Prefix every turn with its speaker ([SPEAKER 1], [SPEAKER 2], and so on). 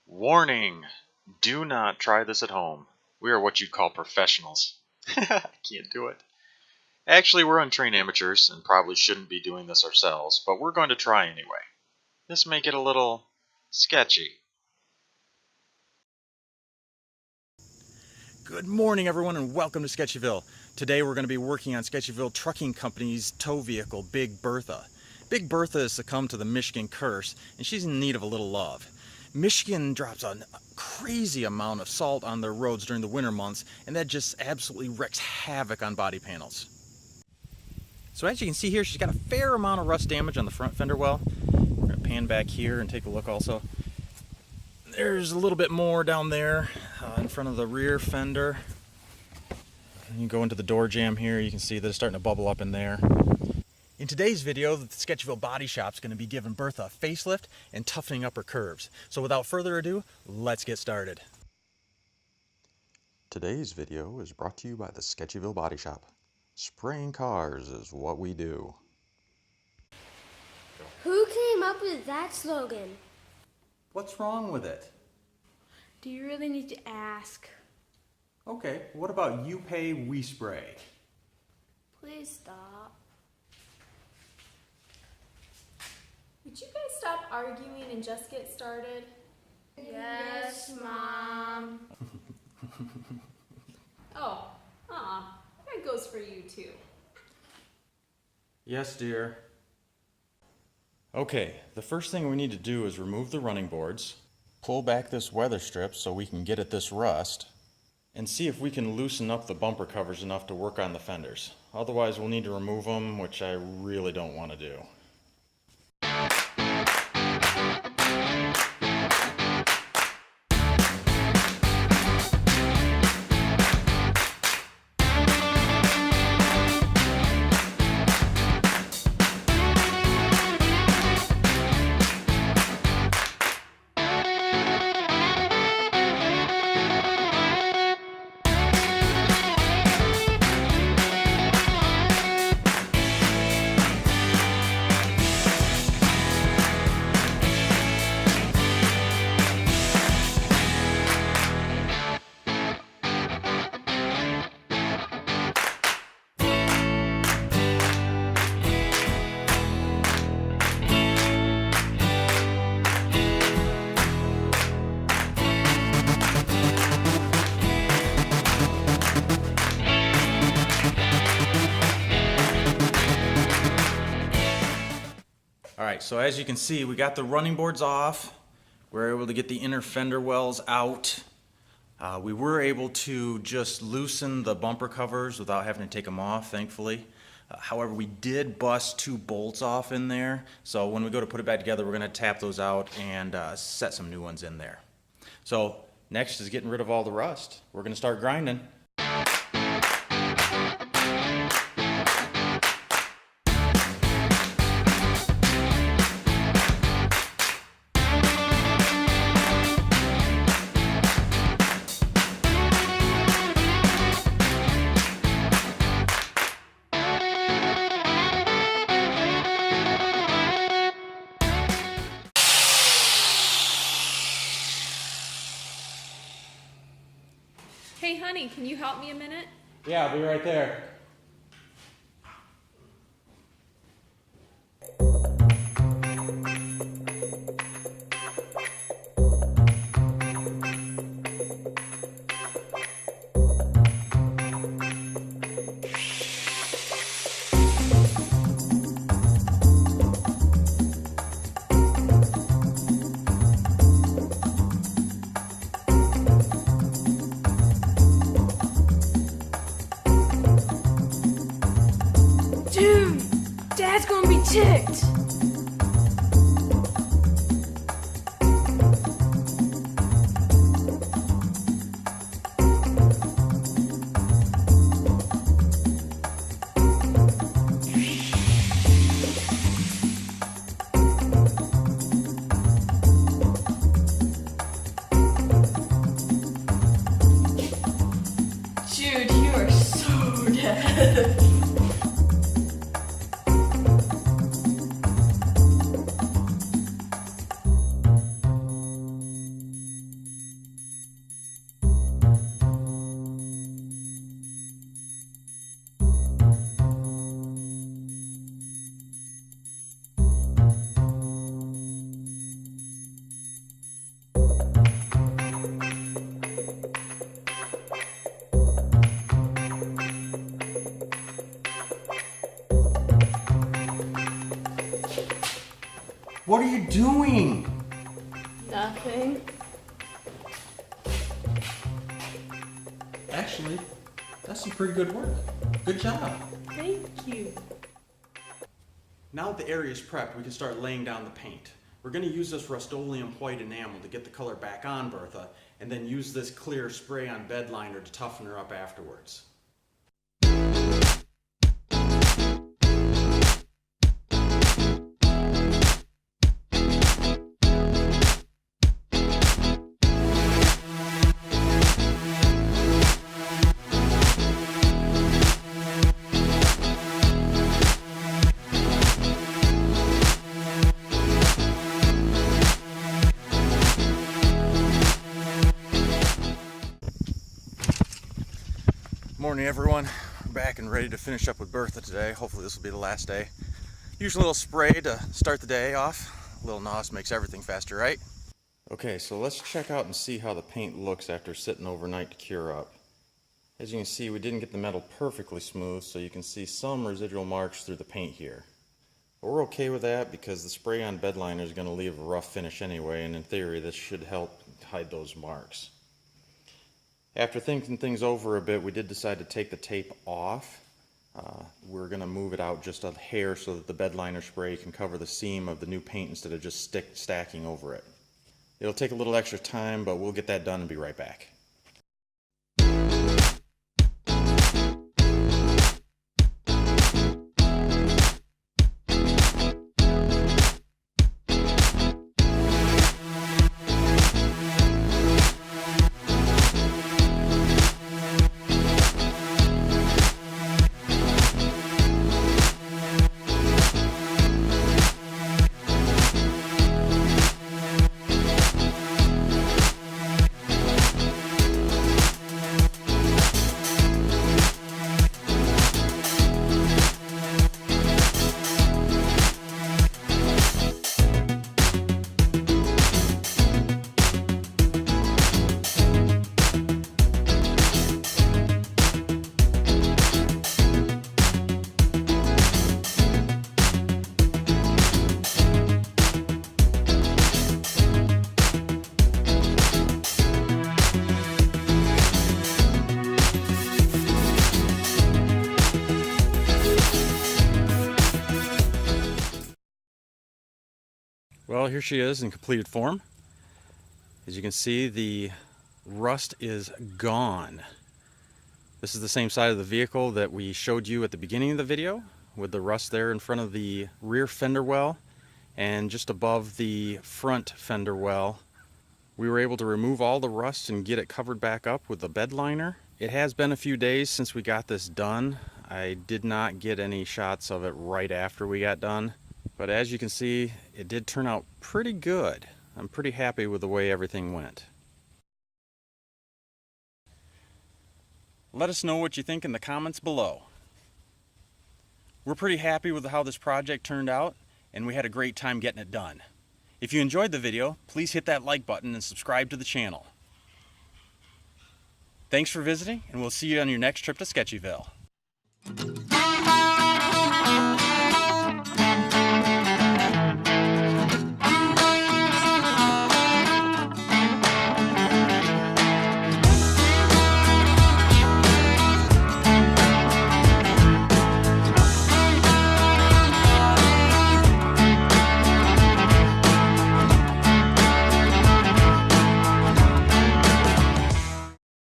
[SPEAKER 1] Warning! Do not try this at home. We are what you'd call professionals. I can't do it. Actually, we're untrained amateurs and probably shouldn't be doing this ourselves, but we're going to try anyway. This may get a little sketchy.
[SPEAKER 2] Good morning, everyone, and welcome to Sketchyville. Today we're going to be working on Sketchyville Trucking Company's tow vehicle, Big Bertha. Big Bertha has succumbed to the Michigan curse, and she's in need of a little love. Michigan drops a crazy amount of salt on their roads during the winter months, and that just absolutely wreaks havoc on body panels. So as you can see here, she's got a fair amount of rust damage on the front fender well. We're going to pan back here and take a look also. There's a little bit more down there in front of the rear fender. You can go into the door jamb here. You can see that it's starting to bubble up in there. In today's video, the Sketchyville Body Shop is going to be giving Bertha a facelift and toughening up her curves. So without further ado, let's get started.
[SPEAKER 3] Today's video is brought to you by the Sketchyville Body Shop. Spraying cars is what we do.
[SPEAKER 4] Who came up with that slogan?
[SPEAKER 2] What's wrong with it?
[SPEAKER 4] Do you really need to ask?
[SPEAKER 2] Okay, what about you pay, we spray?
[SPEAKER 4] Please stop.
[SPEAKER 5] Would you guys stop arguing and just get started?
[SPEAKER 4] Yes, Mom.
[SPEAKER 5] Oh, that goes for you too.
[SPEAKER 2] Yes, dear. Okay, the first thing we need to do is remove the running boards, pull back this weather strip so we can get at this rust, and see if we can loosen up the bumper covers enough to work on the fenders. Otherwise, we'll need to remove them, which I really don't want to do. Alright, so as you can see, we got the running boards off. We're able to get the inner fender wells out. We were able to just loosen the bumper covers without having to take them off, thankfully. However, we did bust 2 bolts off in there, so when we go to put it back together, we're going to tap those out and set some new ones in there. So next is getting rid of all the rust. We're going to start grinding.
[SPEAKER 5] Hey honey, can you help me a minute?
[SPEAKER 2] Yeah, I'll be right there. What are you doing?
[SPEAKER 5] Nothing.
[SPEAKER 2] Actually, that's some pretty good work. Good job.
[SPEAKER 5] Thank you.
[SPEAKER 2] Now that the area is prepped, we can start laying down the paint. We're going to use this Rust-Oleum white enamel to get the color back on Bertha, and then use this clear spray on Bedliner to toughen her up afterwards. Morning everyone, we're back and ready to finish up with Bertha today. Hopefully this will be the last day. Use a little spray to start the day off. A little NOS makes everything faster, right? Okay, so let's check out and see how the paint looks after sitting overnight to cure up. As you can see, we didn't get the metal perfectly smooth, so you can see some residual marks through the paint here. But we're okay with that because the spray on Bedliner is going to leave a rough finish anyway, and in theory this should help hide those marks. After thinking things over a bit, we did decide to take the tape off. We're going to move it out just a hair so that the Bedliner spray can cover the seam of the new paint instead of just stacking over it. It'll take a little extra time, but we'll get that done and be right back. Well, here she is in completed form. As you can see, the rust is gone. This is the same side of the vehicle that we showed you at the beginning of the video, with the rust there in front of the rear fender well and just above the front fender well. We were able to remove all the rust and get it covered back up with the Bedliner. It has been a few days since we got this done. I did not get any shots of it right after we got done. But as you can see, it did turn out pretty good. I'm pretty happy with the way everything went. Let us know what you think in the comments below. We're pretty happy with how this project turned out, and we had a great time getting it done. If you enjoyed the video, please hit that like button and subscribe to the channel. Thanks for visiting, and we'll see you on your next trip to Sketchyville.